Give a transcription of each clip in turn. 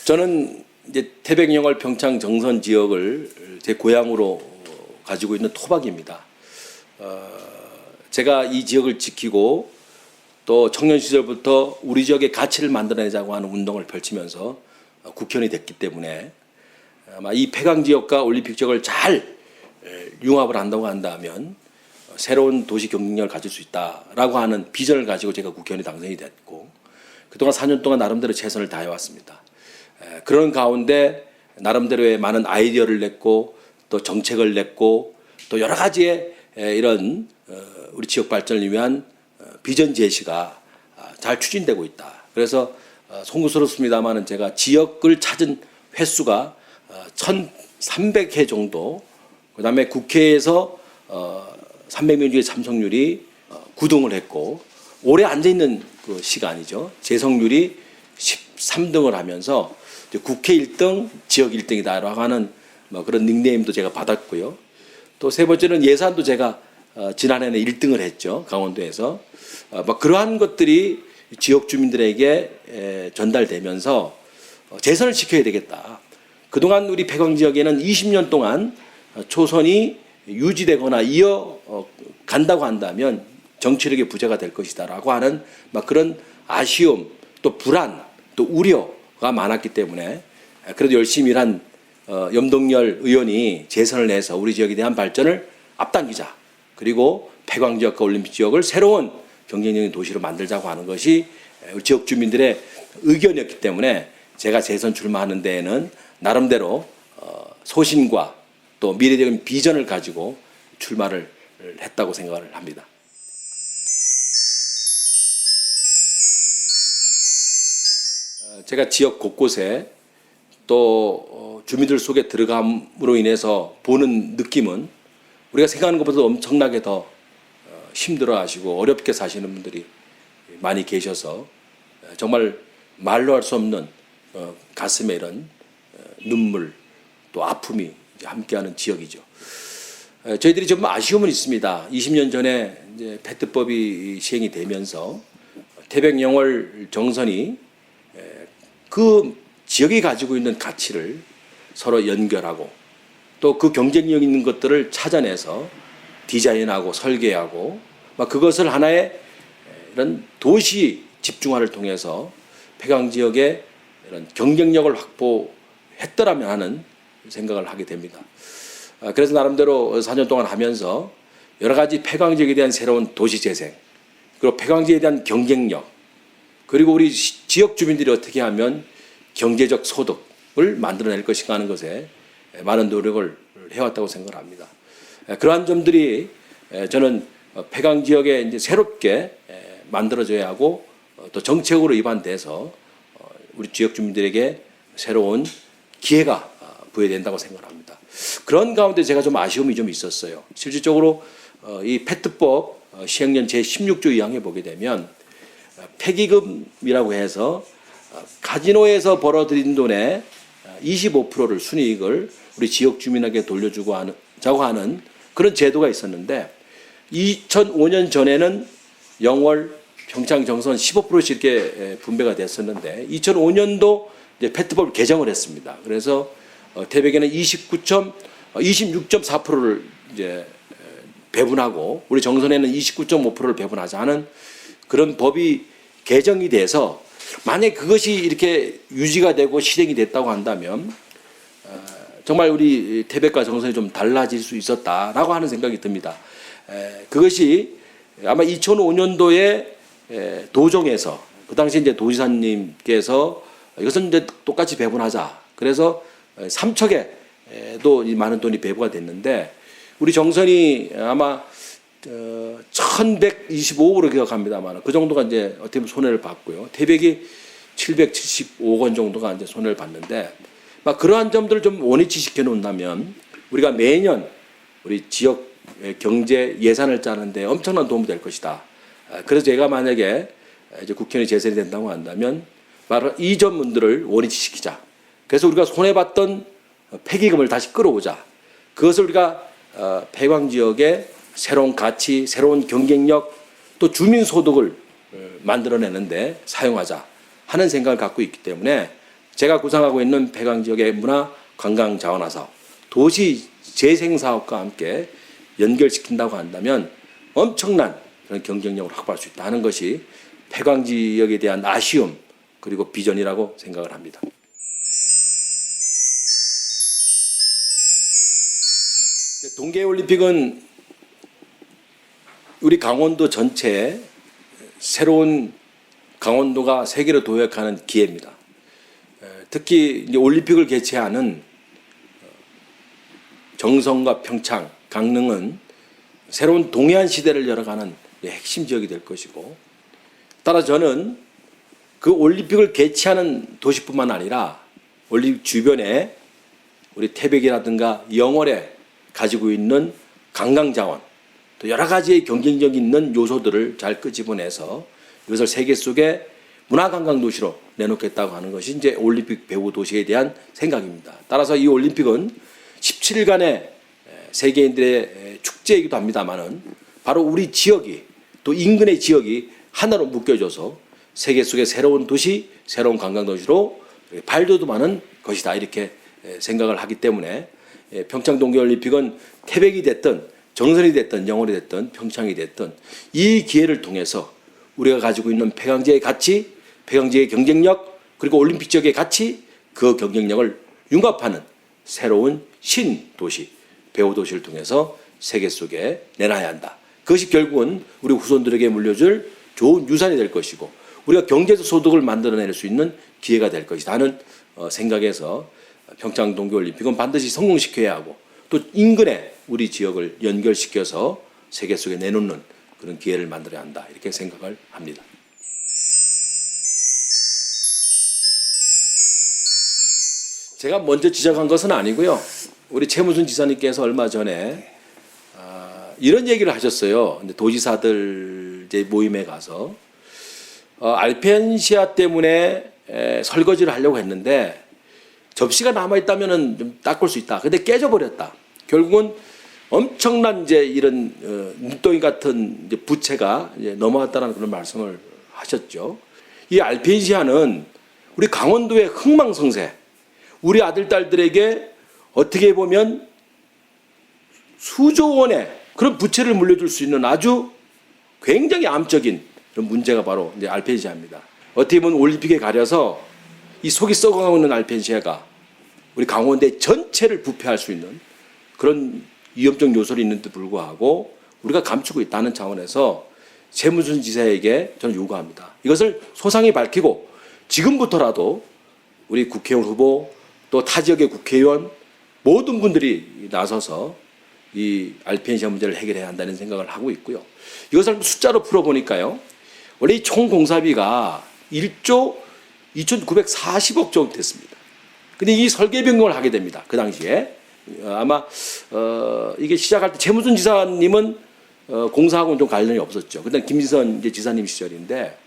저는 이제 태백, 영월, 평창, 정선 지역을 제 고향으로 가지고 있는 토박입니다. 제가 이 지역을 지키고 또 청년 시절부터 우리 지역의 가치를 만들어내자고 하는 운동을 펼치면서 국회의원이 됐기 때문에 아마 이 폐광 지역과 올림픽 지역을 잘 융합을 한다고 한다면 새로운 도시 경쟁력을 가질 수 있다라고 하는 비전을 가지고 제가 국회의원이 당선이 됐고 그동안 4년 동안 나름대로 최선을 다해왔습니다. 그런 가운데 나름대로의 많은 아이디어를 냈고 또 정책을 냈고 또 여러 가지의 이런 우리 지역 발전을 위한 비전 제시가 잘 추진되고 있다. 그래서 송구스럽습니다만은 제가 지역을 찾은 횟수가 1,300회 정도, 그다음에 국회에서 300명 중에 참석률이 9등을 했고 오래 앉아 있는 그 시간이죠. 재석률이 13등을 하면서 국회 1등, 지역 1등이다라고 하는 그런 닉네임도 제가 받았고요. 또 세 번째는 예산도 제가 지난해는 1등을 했죠. 강원도에서. 그러한 것들이 지역 주민들에게 전달되면서 재선을 시켜야 되겠다. 그동안 우리 폐광 지역에는 20년 동안 초선이 유지되거나 이어간다고 한다면 정치력의 부재가 될 것이다라고 하는 그런 아쉬움, 또 불안, 또 우려가 많았기 때문에 그래도 열심히 일한 염동열 의원이 재선을 해서 우리 지역에 대한 발전을 앞당기자. 그리고 폐광 지역과 올림픽 지역을 새로운 경쟁력인 도시로 만들자고 하는 것이 우리 지역 주민들의 의견이었기 때문에 제가 재선 출마하는 데에는 나름대로 소신과 또 미래적인 비전을 가지고 출마를 했다고 생각을 합니다. 제가 지역 곳곳에 또 주민들 속에 들어감으로 인해서 보는 느낌은 우리가 생각하는 것보다 엄청나게 더 힘들어하시고 어렵게 사시는 분들이 많이 계셔서 정말 말로 할 수 없는 가슴에 이런 눈물 또 아픔이 함께하는 지역이죠. 저희들이 좀 아쉬움은 있습니다. 20년 전에 이제 페트법이 시행이 되면서 태백, 영월, 정선이 그 지역이 가지고 있는 가치를 서로 연결하고 또 그 경쟁력 있는 것들을 찾아내서 디자인하고 설계하고 그것을 하나의 이런 도시 집중화를 통해서 폐광 지역의 이런 경쟁력을 확보했더라면 하는 생각을 하게 됩니다. 그래서 나름대로 4년 동안 하면서 여러 가지 폐광 지역에 대한 새로운 도시 재생, 그리고 폐광 지역에 대한 경쟁력, 그리고 우리 지역 주민들이 어떻게 하면 경제적 소득을 만들어낼 것인가 하는 것에 많은 노력을 해왔다고 생각을 합니다. 그러한 점들이 저는 폐광 지역에 이제 새롭게 만들어져야 하고 또 정책으로 입안돼서 우리 지역 주민들에게 새로운 기회가 부여된다고 생각을 합니다. 그런 가운데 제가 좀 아쉬움이 좀 있었어요. 실질적으로 이 페트법 시행령 제16조 2항에 보게 되면 폐기금이라고 해서 카지노에서 벌어들인 돈의 25%를 순이익을 우리 지역 주민에게 돌려주고 자고 하는 그런 제도가 있었는데 2005년 전에는 영월, 평창, 정선 15%씩 이렇게 분배가 됐었는데 2005년도 이제 페트법을 개정을 했습니다. 그래서 태백에는 26.4%를 이제 배분하고 우리 정선에는 29.5%를 배분하자 하는 그런 법이 개정이 돼서 만약 그것이 이렇게 유지가 되고 실행이 됐다고 한다면 정말 우리 태백과 정선이 좀 달라질 수 있었다라고 하는 생각이 듭니다. 그것이 아마 2005년도에 도정에서 그 당시 이제 도지사님께서 이것은 이제 똑같이 배분하자. 그래서 삼척에도 많은 돈이 배부가 됐는데 우리 정선이 아마 1125억으로 기억합니다만 그 정도가 이제 어떻게 보면 손해를 봤고요. 태백이 775억 원 정도가 이제 손해를 봤는데 그러한 점들을 좀 원위치 시켜 놓는다면 우리가 매년 우리 지역 경제 예산을 짜는데 엄청난 도움이 될 것이다. 그래서 제가 만약에 이제 국회의원이 재선이 된다고 한다면 바로 이 점들을 원위치 시키자. 그래서 우리가 손해봤던 폐기금을 다시 끌어오자. 그것을 우리가 폐광 지역의 새로운 가치, 새로운 경쟁력, 또 주민 소득을 만들어내는데 사용하자 하는 생각을 갖고 있기 때문에 제가 구상하고 있는 폐광 지역의 문화 관광 자원화 사업, 도시 재생 사업과 함께 연결시킨다고 한다면 엄청난 그런 경쟁력을 확보할 수 있다는 것이 폐광 지역에 대한 아쉬움 그리고 비전이라고 생각을 합니다. 동계올림픽은 우리 강원도 전체에 새로운 강원도가 세계로 도약하는 기회입니다. 특히 이제 올림픽을 개최하는 정성과 평창, 강릉은 새로운 동해안 시대를 열어가는 핵심 지역이 될 것이고, 따라 저는 그 올림픽을 개최하는 도시뿐만 아니라 올림픽 주변에 우리 태백이라든가 영월에 가지고 있는 관광자원, 또 여러 가지의 경쟁력 있는 요소들을 잘 끄집어내서 이것을 세계 속의 문화관광도시로 내놓겠다고 하는 것이 이제 올림픽 배후 도시에 대한 생각입니다. 따라서 이 올림픽은 17일간의 세계인들의 축제이기도 합니다만은 바로 우리 지역이 또 인근의 지역이 하나로 묶여져서 세계 속의 새로운 도시, 새로운 관광도시로 발돋움하는 것이다 이렇게 생각을 하기 때문에 평창 동계올림픽은 태백이 됐든 정선이 됐든 영월이 됐든 평창이 됐든 이 기회를 통해서 우리가 가지고 있는 폐광지의 가치, 폐광지의 경쟁력 그리고 올림픽 지역의 가치, 그 경쟁력을 융합하는 새로운 신도시, 배후도시를 통해서 세계 속에 내놔야 한다. 그것이 결국은 우리 후손들에게 물려줄 좋은 유산이 될 것이고 우리가 경제적 소득을 만들어낼 수 있는 기회가 될 것이다 하는 생각에서 평창 동계올림픽은 반드시 성공시켜야 하고 또 인근에 우리 지역을 연결시켜서 세계 속에 내놓는 그런 기회를 만들어야 한다 이렇게 생각을 합니다. 제가 먼저 지적한 것은 아니고요. 우리 최무순 지사님께서 얼마 전에 이런 얘기를 하셨어요. 도지사들 모임에 가서 알펜시아 때문에 설거지를 하려고 했는데 접시가 남아있다면 좀 닦을 수 있다. 근데 깨져버렸다. 결국은 엄청난 이제 이런 눈덩이 같은 이제 부채가 이제 넘어왔다는 그런 말씀을 하셨죠. 이 알펜시아는 우리 강원도의 흥망성쇠, 우리 아들, 딸들에게 어떻게 보면 수조 원의 그런 부채를 물려줄 수 있는 아주 굉장히 암적인 그런 문제가 바로 이제 알펜시아입니다. 어떻게 보면 올림픽에 가려서 이 속이 썩어가고 있는 알펜시아가 우리 강원도의 전체를 부패할 수 있는 그런 위험적 요소를 있는데도 불구하고 우리가 감추고 있다는 차원에서 최무순 지사에게 저는 요구합니다. 이것을 소상히 밝히고 지금부터라도 우리 국회의원 후보 또 타 지역의 국회의원 모든 분들이 나서서 이 알펜시아 문제를 해결해야 한다는 생각을 하고 있고요. 이것을 숫자로 풀어보니까요. 원래 이 총 공사비가 1조 2,940억 정도 됐습니다. 근데 이 설계 변경을 하게 됩니다. 그 당시에. 아마 이게 시작할 때 최무순 지사님은 공사하고는 좀 관련이 없었죠. 그때 김지선 이제 지사님 시절인데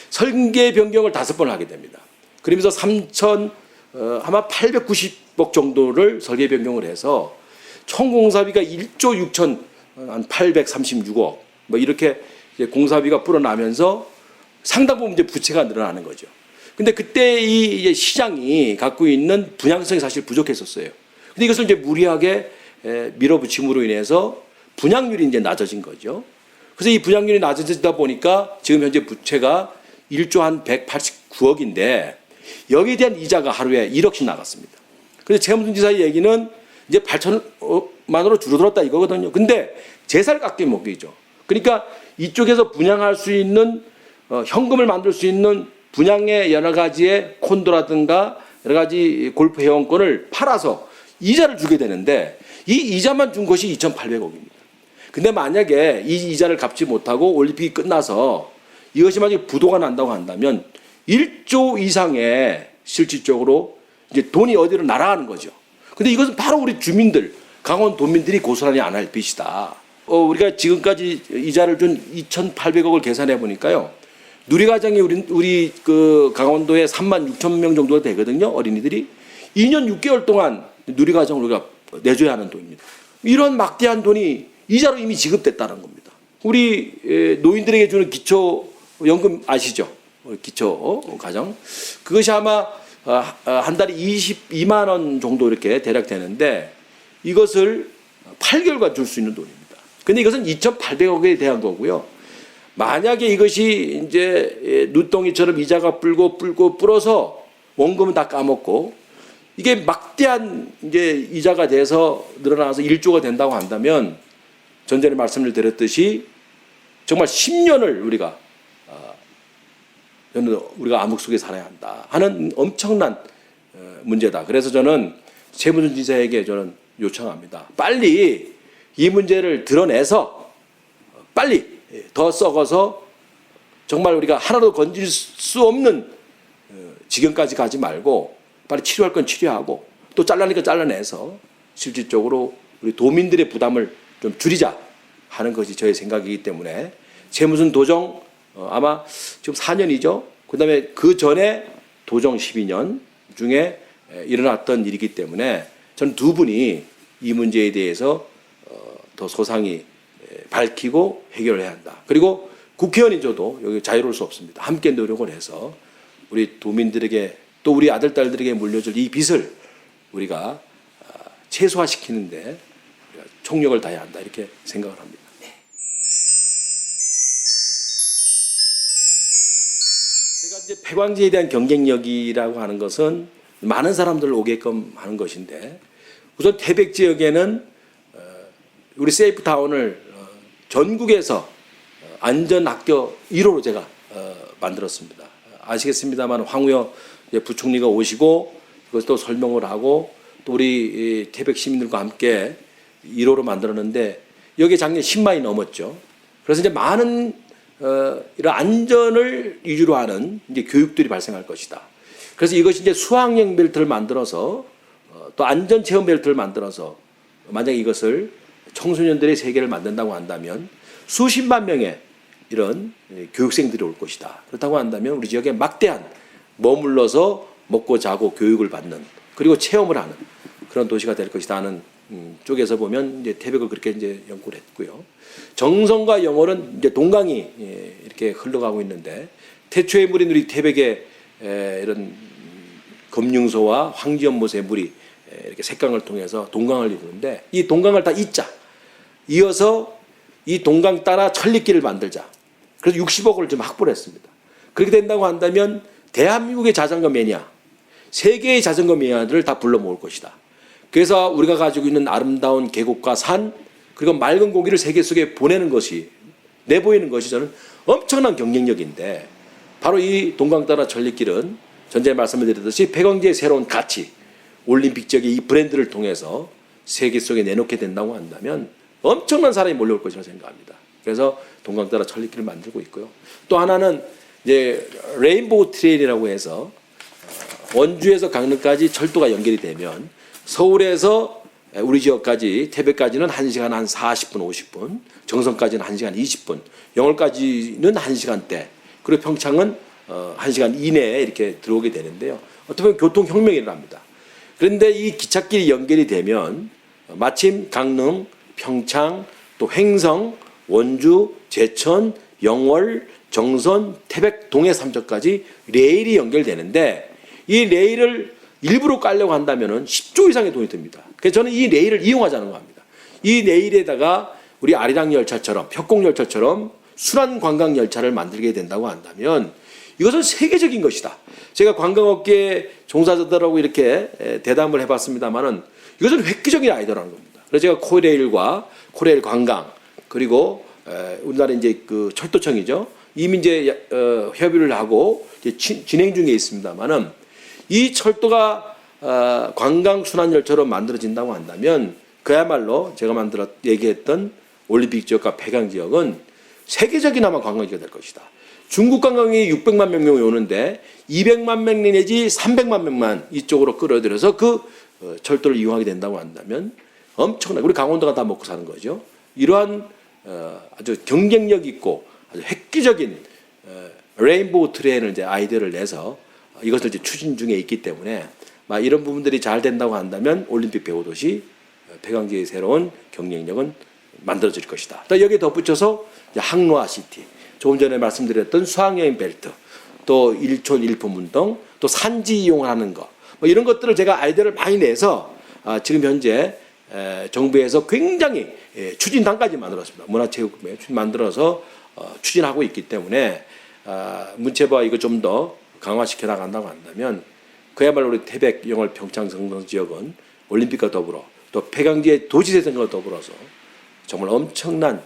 설계 변경을 5번 하게 됩니다. 그러면서 아마 890억 정도를 설계 변경을 해서 총 공사비가 1조 6,836억 뭐 이렇게 이제 공사비가 불어나면서 상당 부분 이제 부채가 늘어나는 거죠. 근데 그때 이 시장이 갖고 있는 분양성이 사실 부족했었어요. 근데 이것을 이제 무리하게 밀어붙임으로 인해서 분양률이 이제 낮아진 거죠. 그래서 이 분양률이 낮아지다 보니까 지금 현재 부채가 1조 한 189억인데 여기에 대한 이자가 하루에 1억씩 나갔습니다. 그래서 최무순 지사의 얘기는 이제 8천만으로 줄어들었다 이거거든요. 근데 제살 깎기 먹기죠. 그러니까 이쪽에서 분양할 수 있는 현금을 만들 수 있는 분양의 여러 가지의 콘도라든가 여러 가지 골프 회원권을 팔아서 이자를 주게 되는데 이 이자만 준 것이 2,800억입니다. 근데 만약에 이 이자를 갚지 못하고 올림픽이 끝나서 이것이 만약에 부도가 난다고 한다면 1조 이상의 실질적으로 이제 돈이 어디로 날아가는 거죠. 근데 이것은 바로 우리 주민들, 강원도민들이 고스란히 안 할 빚이다. 우리가 지금까지 이자를 준 2,800억을 계산해 보니까요. 누리과정이 우리 그 강원도에 3만 6천 명 정도가 되거든요. 어린이들이 2년 6개월 동안 누리과정을 우리가 내줘야 하는 돈입니다. 이런 막대한 돈이 이자로 이미 지급됐다는 겁니다. 우리 노인들에게 주는 기초연금 아시죠? 기초 가정 그것이 아마 한 달에 22만 원 정도 이렇게 대략 되는데 이것을 8개월간 줄 수 있는 돈입니다. 근데 이것은 2,800억에 대한 거고요. 만약에 이것이 이제 눈덩이처럼 이자가 불고 불어서 원금은 다 까먹고 이게 막대한 이제 이자가 돼서 늘어나서 1조가 된다고 한다면 전전에 말씀을 드렸듯이 정말 10년을 우리가 암흑 속에 살아야 한다 하는 엄청난 문제다. 그래서 저는 세무준지사에게 저는 요청합니다. 빨리 이 문제를 드러내서 빨리 더 썩어서 정말 우리가 하나도 건질 수 없는 지경까지 가지 말고 빨리 치료할 건 치료하고 또 잘라내니까 잘라내서 실질적으로 우리 도민들의 부담을 좀 줄이자 하는 것이 저의 생각이기 때문에 세무준 도정 아마 지금 4년이죠. 그다음에 그 전에 도정 12년 중에 일어났던 일이기 때문에 저는 두 분이 이 문제에 대해서 더 소상히 밝히고 해결을 해야 한다. 그리고 국회의원인 저도 여기 자유로울 수 없습니다. 함께 노력을 해서 우리 도민들에게 또 우리 아들, 딸들에게 물려줄 이 빚을 우리가 최소화시키는데 총력을 다해야 한다. 이렇게 생각을 합니다. 제가 이제 폐광지에 대한 경쟁력이라고 하는 것은 많은 사람들 오게끔 하는 것인데 우선 태백 지역에는 우리 세이프타운을 전국에서 안전학교 1호로 제가 만들었습니다. 아시겠습니다만 황우여 부총리가 오시고 그것도 설명을 하고 또 우리 태백 시민들과 함께 1호로 만들었는데 여기에 작년 10만이 넘었죠. 그래서 이제 많은 이런 안전을 위주로 하는 이제 교육들이 발생할 것이다. 그래서 이것이 이제 수학여행 벨트를 만들어서 또 안전 체험 벨트를 만들어서 만약 이것을 청소년들의 세계를 만든다고 한다면 수십만 명의 이런 교육생들이 올 것이다. 그렇다고 한다면 우리 지역에 막대한 머물러서 먹고 자고 교육을 받는 그리고 체험을 하는 그런 도시가 될 것이다 하는 쪽에서 보면 이제 태백을 그렇게 이제 연구를 했고요. 정성과 영월은 이제 동강이 이렇게 흘러가고 있는데 태초의 물인 우리 태백의 이런 검융소와 황지연못의 물이 이렇게 색강을 통해서 동강을 이루는데 이 동강을 다 잇자. 이어서 이 동강 따라 천리길을 만들자. 그래서 60억을 좀 확보를 했습니다. 그렇게 된다고 한다면 대한민국의 자전거 매니아, 세계의 자전거 매니아들을 다 불러 모을 것이다. 그래서 우리가 가지고 있는 아름다운 계곡과 산 그리고 맑은 공기를 세계 속에 보내는 것이 내보이는 것이 저는 엄청난 경쟁력인데 바로 이 동강 따라 천리길은 전에 말씀을 드렸듯이 폐광지의 새로운 가치 올림픽 지역의 이 브랜드를 통해서 세계 속에 내놓게 된다고 한다면 엄청난 사람이 몰려올 것이라고 생각합니다. 그래서 동강 따라 천리길을 만들고 있고요. 또 하나는 이제 레인보우 트레일이라고 해서 원주에서 강릉까지 철도가 연결이 되면 서울에서 우리 지역까지 태백까지는 1시간 한 40분 50분 정선까지는 1시간 20분 영월까지는 1시간대 그리고 평창은 1시간 이내에 이렇게 들어오게 되는데요. 어떻게 보면 교통혁명이 일어납니다. 그런데 이 기찻길이 연결이 되면 마침 강릉, 평창, 또 횡성, 원주, 제천, 영월, 정선, 태백, 동해 삼척까지 레일이 연결되는데 이 레일을 일부러 깔려고 한다면 10조 이상의 돈이 듭니다. 그래서 저는 이 레일을 이용하자는 겁니다. 이 레일에다가 우리 아리랑 열차처럼 협곡 열차처럼 순환 관광 열차를 만들게 된다고 한다면 이것은 세계적인 것이다. 제가 관광업계 종사자들하고 이렇게 대담을 해봤습니다만은 이것은 획기적인 아이디어라는 겁니다. 그래서 제가 코레일과 코레일 관광 그리고 우리나라 이제 그 철도청이죠. 이미 이제 협의를 하고 이제 진행 중에 있습니다만은 이 철도가 관광 순환 열차로 만들어진다고 한다면 그야말로 제가 얘기했던 올림픽 지역과 폐광 지역은 세계적인 아마 관광지가 될 것이다. 중국 관광이 600만 명이 오는데 200만 명 내지 300만 명만 이쪽으로 끌어들여서 그 철도를 이용하게 된다고 한다면 엄청나게 우리 강원도가 다 먹고 사는 거죠. 이러한 아주 경쟁력 있고 아주 획기적인 레인보우 트레인을 이제 아이디어를 내서 이것을 이제 추진 중에 있기 때문에 이런 부분들이 잘 된다고 한다면 올림픽 배후도시 폐광지의 새로운 경쟁력은 만들어질 것이다. 또 여기에 덧붙여서 항로화 시티, 조금 전에 말씀드렸던 수학여행 벨트, 또 일촌 일품 운동, 또 산지 이용하는 거, 뭐 이런 것들을 제가 아이디어를 많이 내서 지금 현재 정부에서 굉장히 추진 단까지 만들었습니다. 문화체육부에 만들어서 추진하고 있기 때문에 문체부가 이거 좀 더 강화시켜 나간다고 한다면 그야말로 우리 태백, 영월, 평창, 성동 지역은 올림픽과 더불어 또 폐광지의 도시재생과 더불어서 정말 엄청난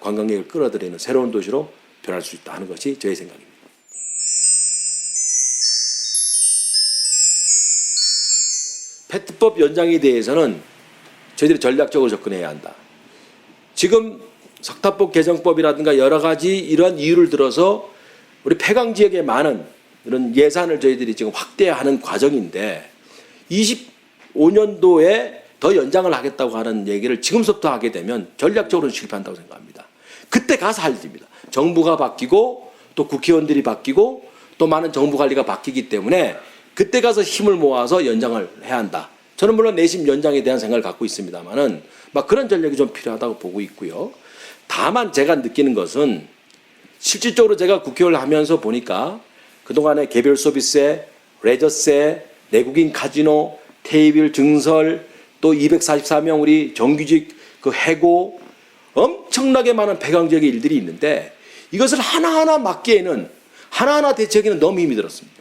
관광객을 끌어들이는 새로운 도시로 변할 수 있다 하는 것이 저의 생각입니다. 페트법 연장에 대해서는 저희들이 전략적으로 접근해야 한다. 지금 석탑법 개정법이라든가 여러 가지 이러한 이유를 들어서 우리 폐광 지역에 많은 이런 예산을 저희들이 지금 확대하는 과정인데 25년도에 더 연장을 하겠다고 하는 얘기를 지금부터 하게 되면 전략적으로는 실패한다고 생각합니다. 그때 가서 할 일입니다. 정부가 바뀌고 또 국회의원들이 바뀌고 또 많은 정부 관리가 바뀌기 때문에 그때 가서 힘을 모아서 연장을 해야 한다. 저는 물론 내심 연장에 대한 생각을 갖고 있습니다만은 막 그런 전략이 좀 필요하다고 보고 있고요. 다만 제가 느끼는 것은 실질적으로 제가 국회의원을 하면서 보니까 그동안에 개별 서비스세, 레저세, 내국인 카지노, 테이블 증설, 또 244명 우리 정규직 그 해고 엄청나게 많은 폐광지역의 일들이 있는데 이것을 하나하나 막기에는 하나하나 대처하기는 너무 힘이 들었습니다.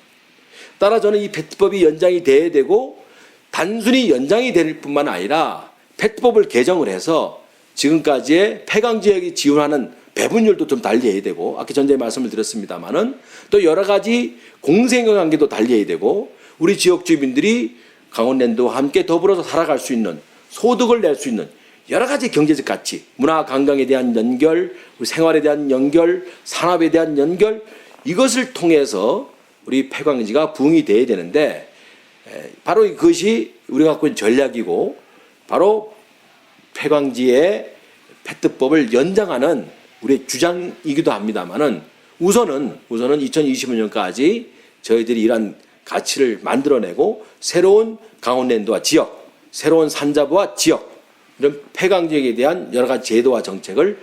따라 저는 이 페트법이 연장이 돼야 되고 단순히 연장이 될 뿐만 아니라 페트법을 개정을 해서 지금까지의 폐광지역이 지원하는 배분율도 좀 달리해야 되고 아까 전에 말씀을 드렸습니다마는 또 여러 가지 공생관계도 달리해야 되고 우리 지역 주민들이 강원랜드와 함께 더불어서 살아갈 수 있는 소득을 낼 수 있는 여러 가지 경제적 가치, 문화 관광에 대한 연결, 우리 생활에 대한 연결, 산업에 대한 연결 이것을 통해서 우리 폐광지가 부흥이 돼야 되는데 바로 이것이 우리가 갖고 있는 전략이고 바로 폐광지의 페트법을 연장하는 우리의 주장이기도 합니다만은 우선은 2025년까지 저희들이 이러한 가치를 만들어내고 새로운 강원랜드와 지역, 새로운 산자부와 지역 이런 폐광지역에 대한 여러 가지 제도와 정책을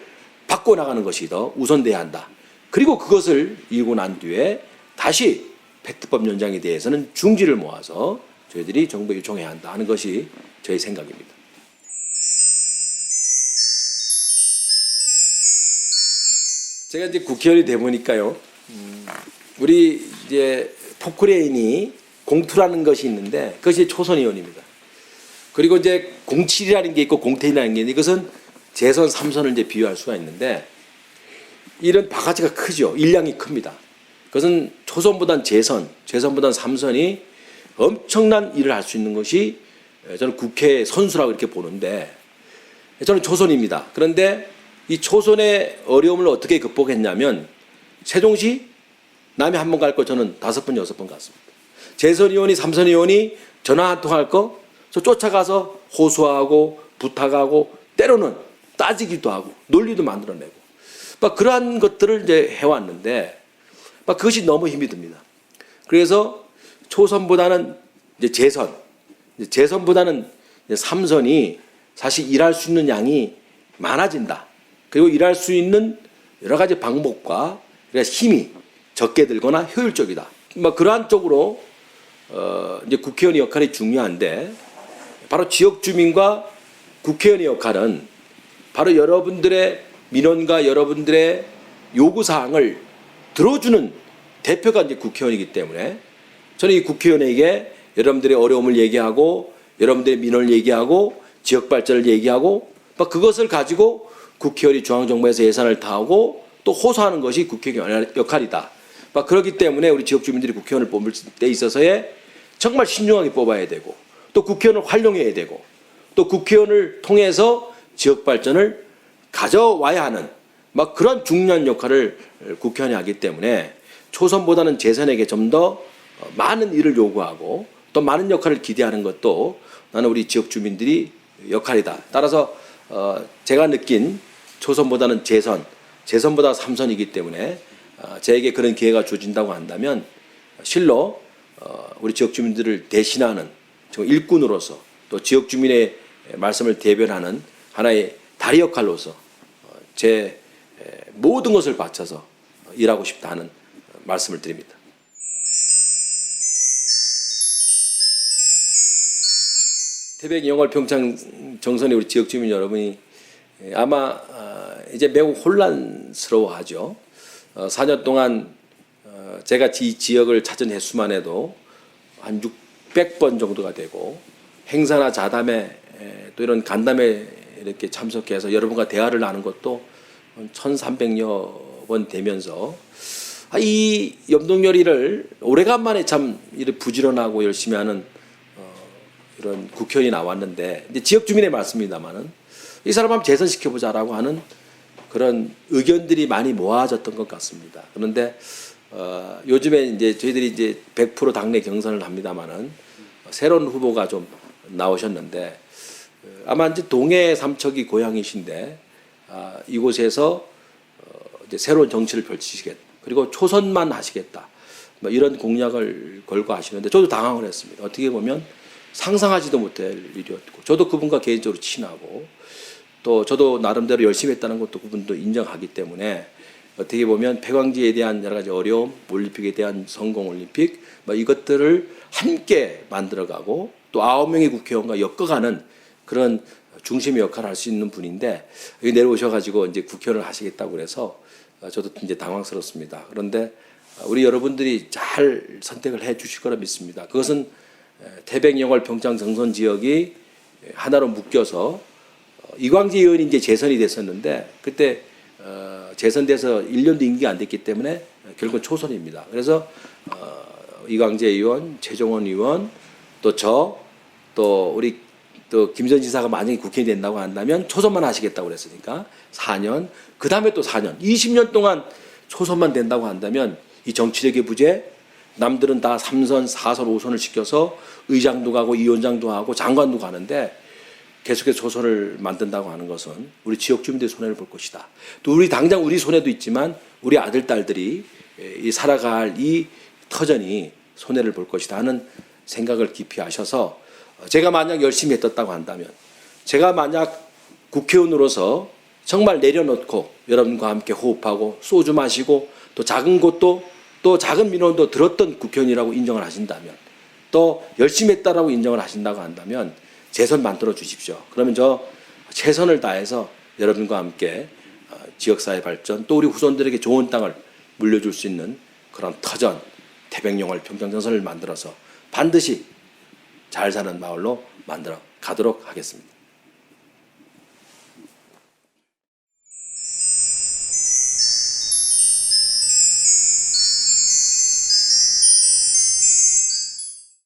바꿔나가는 것이 더 우선돼야 한다. 그리고 그것을 이루고 난 뒤에 다시 페트법 연장에 대해서는 중지를 모아서 저희들이 정부에 요청해야 한다 하는 것이 저희 생각입니다. 제가 이제 국회의원이 돼 보니까요, 우리 이제 포크레인이 공투라는 것이 있는데 그것이 초선의원입니다. 그리고 이제 07이라는 게 있고 공태이라는 게 있는데 이것은 재선 3선을 이제 비유할 수가 있는데 이런 바가지가 크죠. 일량이 큽니다. 그것은 초선보단 재선보단 3선이 엄청난 일을 할 수 있는 것이 저는 국회 선수라고 이렇게 보는데 저는 초선입니다. 그런데 이 초선의 어려움을 어떻게 극복했냐면 세종시 남해 한 번 갈 거 저는 5번, 6번 갔습니다. 재선 의원이 3선 의원이 전화 한 통 할 거 저 쫓아가서 호소하고 부탁하고 때로는 따지기도 하고 논리도 만들어내고 막 그러한 것들을 이제 해왔는데 막 그것이 너무 힘이 듭니다. 그래서 초선보다는 이제 재선보다는 이제 3선이 사실 일할 수 있는 양이 많아진다. 그리고 일할 수 있는 여러 가지 방법과 힘이 적게 들거나 효율적이다. 뭐 그러한 쪽으로 이제 국회의원의 역할이 중요한데 바로 지역 주민과 국회의원의 역할은 바로 여러분들의 민원과 여러분들의 요구 사항을 들어주는 대표가 이제 국회의원이기 때문에 저는 이 국회의원에게 여러분들의 어려움을 얘기하고 여러분들의 민원을 얘기하고 지역 발전을 얘기하고 막 그것을 가지고 국회의원이 중앙정부에서 예산을 타고 또 호소하는 것이 국회의원의 역할이다. 막 그렇기 때문에 우리 지역 주민들이 국회의원을 뽑을 때 있어서에 정말 신중하게 뽑아야 되고 또 국회의원을 활용해야 되고 또 국회의원을 통해서 지역 발전을 가져와야 하는 막 그런 중요한 역할을 국회의원이 하기 때문에 초선보다는 재선에게 좀 더 많은 일을 요구하고 또 많은 역할을 기대하는 것도 나는 우리 지역 주민들이 역할이다. 따라서 제가 느낀 초선보다는 재선보다 3선이기 때문에 저에게 그런 기회가 주어진다고 한다면 실로 우리 지역 주민들을 대신하는 일꾼으로서 또 지역 주민의 말씀을 대변하는 하나의 다리 역할로서 제 모든 것을 바쳐서 일하고 싶다 하는 말씀을 드립니다. 태백 영월 평창 정선의 우리 지역 주민 여러분이 아마 이제 매우 혼란스러워하죠. 4년 동안 제가 이 지역을 찾은 횟수만 해도 한 600번 정도가 되고 행사나 자담회 또 이런 간담회 이렇게 참석해서 여러분과 대화를 나눈 것도 1,300여 번 되면서 이 염동열이를 오래간만에 참 이렇게 부지런하고 열심히 하는 이런 국회의원이 나왔는데 이제 지역 주민의 말씀입니다만은 이 사람 한번 재선시켜보자라고 하는 그런 의견들이 많이 모아졌던 것 같습니다. 그런데 요즘에 이제 저희들이 이제 100% 당내 경선을 합니다만은 새로운 후보가 좀 나오셨는데 아마 이제 동해 삼척이 고향이신데 이곳에서 이제 새로운 정치를 펼치시겠다. 그리고 초선만 하시겠다. 뭐 이런 공약을 걸고 하시는데 저도 당황을 했습니다. 어떻게 보면 상상하지도 못할 일이었고 저도 그분과 개인적으로 친하고 또 저도 나름대로 열심히 했다는 것도 그분도 인정하기 때문에 어떻게 보면 폐광지에 대한 여러 가지 어려움, 올림픽에 대한 성공 올림픽 뭐 이것들을 함께 만들어가고 또 9명의 국회의원과 엮어가는 그런 중심의 역할을 할 수 있는 분인데 여기 내려오셔가지고 이제 국회의원을 하시겠다고 그래서 저도 이제 당황스럽습니다. 그런데 우리 여러분들이 잘 선택을 해 주실 거라 믿습니다. 그것은 태백 영월 평창 정선 지역이 하나로 묶여서 이광재 의원이 이제 재선이 됐었는데 그때 재선돼서 1년도 임기가 안 됐기 때문에 결국은 초선입니다. 그래서 이광재 의원, 최종원 의원, 또 또 우리 또 김 전 지사가 만약에 국회의원이 된다고 한다면 초선만 하시겠다고 그랬으니까 4년, 그 다음에 또 4년, 20년 동안 초선만 된다고 한다면 이 정치력의 부재, 남들은 다 3선, 4선, 5선을 시켜서 의장도 가고 위원장도 하고 장관도 가는데 계속해서 초선을 만든다고 하는 것은 우리 지역 주민들의 손해를 볼 것이다. 또 우리 당장 우리 손해도 있지만 우리 아들, 딸들이 이 살아갈 이 터전이 손해를 볼 것이다 하는 생각을 깊이 하셔서 제가 만약 열심히 했었다고 한다면 제가 만약 국회의원으로서 정말 내려놓고 여러분과 함께 호흡하고 소주 마시고 또 작은 곳도 또 작은 민원도 들었던 국회의원이라고 인정을 하신다면 또 열심히 했다라고 인정을 하신다고 한다면 재선 만들어 주십시오. 그러면 저 최선을 다해서 여러분과 함께 지역사회 발전 또 우리 후손들에게 좋은 땅을 물려줄 수 있는 그런 터전 태백 영월 평창 정선을 만들어서 반드시 잘 사는 마을로 만들어 가도록 하겠습니다.